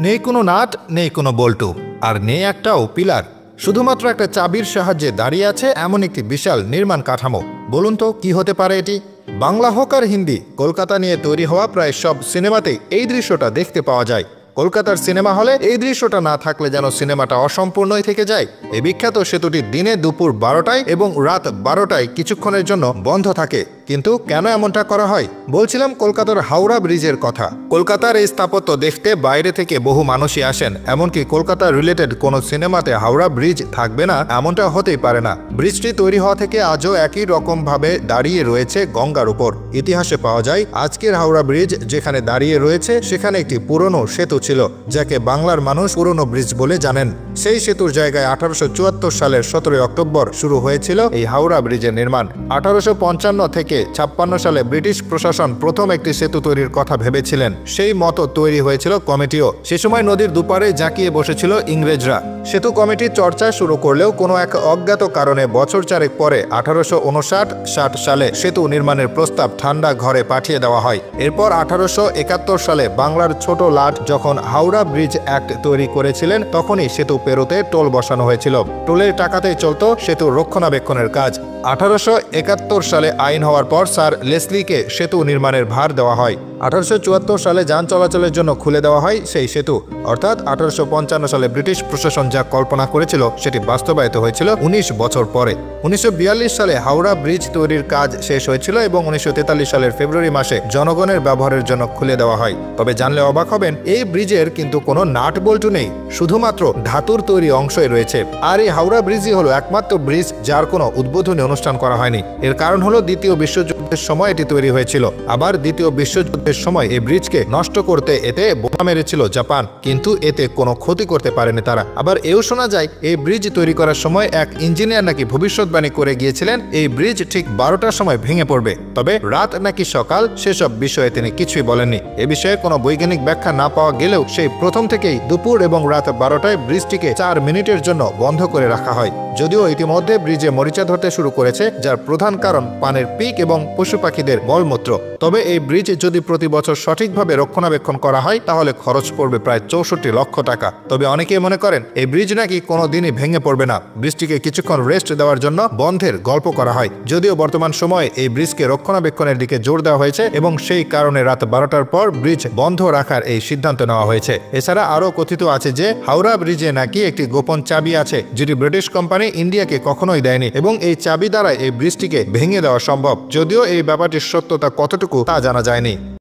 নেই কোনো নাট, নেই কোনো বল্টু, আর নেই একটাও পিলার। শুধুমাত্র একটা চাবির সাহায্যে দাঁড়িয়ে আছে এমন একটি বিশাল নির্মাণ কাঠামো। বলুন তো কি হতে পারে এটি? বাংলা হোক আর হিন্দি, কলকাতা নিয়ে তৈরি হওয়া প্রায় সব সিনেমাতেই এই দৃশ্যটা দেখতে পাওয়া যায়। কলকাতার সিনেমা হলে এই দৃশ্যটা না থাকলে যেন সিনেমাটা অসম্পূর্ণই থেকে যায়। এই বিখ্যাত সেতুটি দিনে দুপুর 12টায় এবং রাত 12টায় কিছুক্ষণের জন্য বন্ধ থাকে। কিন্তু কেন এমনটা করা হয়? বলছিলাম কলকাতার হাওড়া ব্রিজের কথা। কলকাতার এই স্থাপত্য দেখতে বাইরে থেকে বহু মানুষই আসেন, এমনকি কলকাতা রিলেটেড কোনো সিনেমাতে হাওড়া ব্রিজ থাকবে না এমনটা হতেই পারে না। ব্রিজটি তৈরি হওয়া থেকে আজও একই রকম ভাবে দাঁড়িয়ে রয়েছে গঙ্গার উপর। ইতিহাসে পাওয়া যায় আজকের হাওড়া ব্রিজ যেখানে দাঁড়িয়ে রয়েছে সেখানে একটি পুরনো সেতু ছিল, যাকে বাংলার মানুষ পুরনো ব্রিজ বলে জানেন। সেই সেতুর জায়গায় 1874 সালের 17 অক্টোবর শুরু হয়েছিল এই হাওড়া ব্রিজের নির্মাণ। 1855 থেকে 56 সালে ব্রিটিশ প্রশাসন প্রথম একটি সেতু তৈরির কথা ভেবেছিলেন। সেই মতো তৈরি হয়েছিল কমিটিও। সে সময় নদীর দুপারে জাঁকিয়ে বসেছিল ইংরেজরা। সেতু কমিটি চর্চা শুরু করলেও কোনো এক অজ্ঞাত কারণে বছর চারেক পরে 1859-60 সালে সেতু নির্মাণের প্রস্তাব ঠান্ডা ঘরে পাঠিয়ে দেওয়া হয়। এরপর 1871 সালে বাংলার ছোট লাট যখন হাওড়া ব্রিজ অ্যাক্ট তৈরি করেছিলেন, তখনই সেতু পেরোতে টোল বসানো হয়েছিল। টোলের টাকাতেই চলত সেতুর রক্ষণাবেক্ষণের কাজ। 1871 সালে আইন হওয়ার পর স্যার লেসলিকে সেতু নির্মাণের ভার দেওয়া হয়। 1874 সালে যান চলাচলের জন্য খুলে দেওয়া হয় সেই সেতু। অর্থাৎ 1855 সালে ব্রিটিশ প্রশাসন যা কল্পনা করেছিল সেটি বাস্তবায়িত হয়েছিল 19 বছর পরে। 1942 সালে হাওড়া ব্রিজ তৈরির কাজ শেষ হয়েছিল এবং 1943 সালের ফেব্রুয়ারি মাসে জনগণের ব্যবহারের জন্য খুলে দেওয়া হয়। তবে জানলে অবাক হবেন, এই ব্রিজের কিন্তু কোনো নাট বল্টু নেই, শুধুমাত্র ধাতুর তৈরি অংশই রয়েছে। আর এই হাওড়া ব্রিজই হলো একমাত্র ব্রিজ যার কোনো উদ্বোধনী অনুষ্ঠান করা হয়নি। এর কারণ হলো দ্বিতীয় বিশ্বযুদ্ধের সময় এটি তৈরি হয়েছিল। আবার দ্বিতীয় বিশ্বযুদ্ধের সময় এই ব্রিজকে নষ্ট করতে এতে বোমা মেরেছিল জাপান, কিন্তু এতে কোনো ক্ষতি করতে পারেনি তারা। আবার এও শোনা যায় এই ব্রিজ তৈরি করার সময় এক ইঞ্জিনিয়ার নাকি ভবিষ্যৎবাণী করে গিয়েছিলেন এই ব্রিজ ঠিক 12টার সময় ভেঙে পড়বে। তবে রাত নাকি সকাল সেসব বিষয়ে তিনি কিছুই বলেননি। এ বিষয়ে কোনো বৈজ্ঞানিক ব্যাখ্যা না পাওয়া গেলেও সেই প্রথম থেকেই দুপুর এবং রাত 12টায় ব্রিজটিকে 4 মিনিটের জন্য বন্ধ করে রাখা হয়। যদিও ইতিমধ্যে ব্রিজে মরিচা ধরতে শুরু করেছে, যার প্রধান কারণ পানের পিক এবং পশু পাখিদের মলমূত্র। তবে এই ব্রিজ যদি প্রতি বছর সঠিকভাবে রক্ষণাবেক্ষণ করা হয় তাহলে খরচ পড়বে প্রায় 64 লক্ষ টাকা। তবে অনেকেই মনে করেন এই ব্রিজ নাকি কোনো দিনই ভেঙে পড়বে না। ব্রিজটিকে কিছুক্ষণ রেস্ট দেওয়ার জন্য বন্ধের গল্প করা হয়। যদিও বর্তমান সময়ে এই ব্রিজকে রক্ষণাবেক্ষণের দিকে জোর দেওয়া হয়েছে এবং সেই কারণে রাত 12টার পর ব্রিজ বন্ধ রাখার এই সিদ্ধান্ত নেওয়া হয়েছে। এছাড়া আরও কথিত আছে যে হাওড়া ব্রিজে নাকি একটি গোপন চাবি আছে, যেটি ব্রিটিশ কোম্পানি ইন্ডিয়াকে কখনোই দেয়নি এবং এই চাবি দ্বারা এই ব্রিজটিকে ভেঙে দেওয়া সম্ভব। যদিও এই ব্যাপারটির সত্যতা কতটুকু তা জানা যায়নি।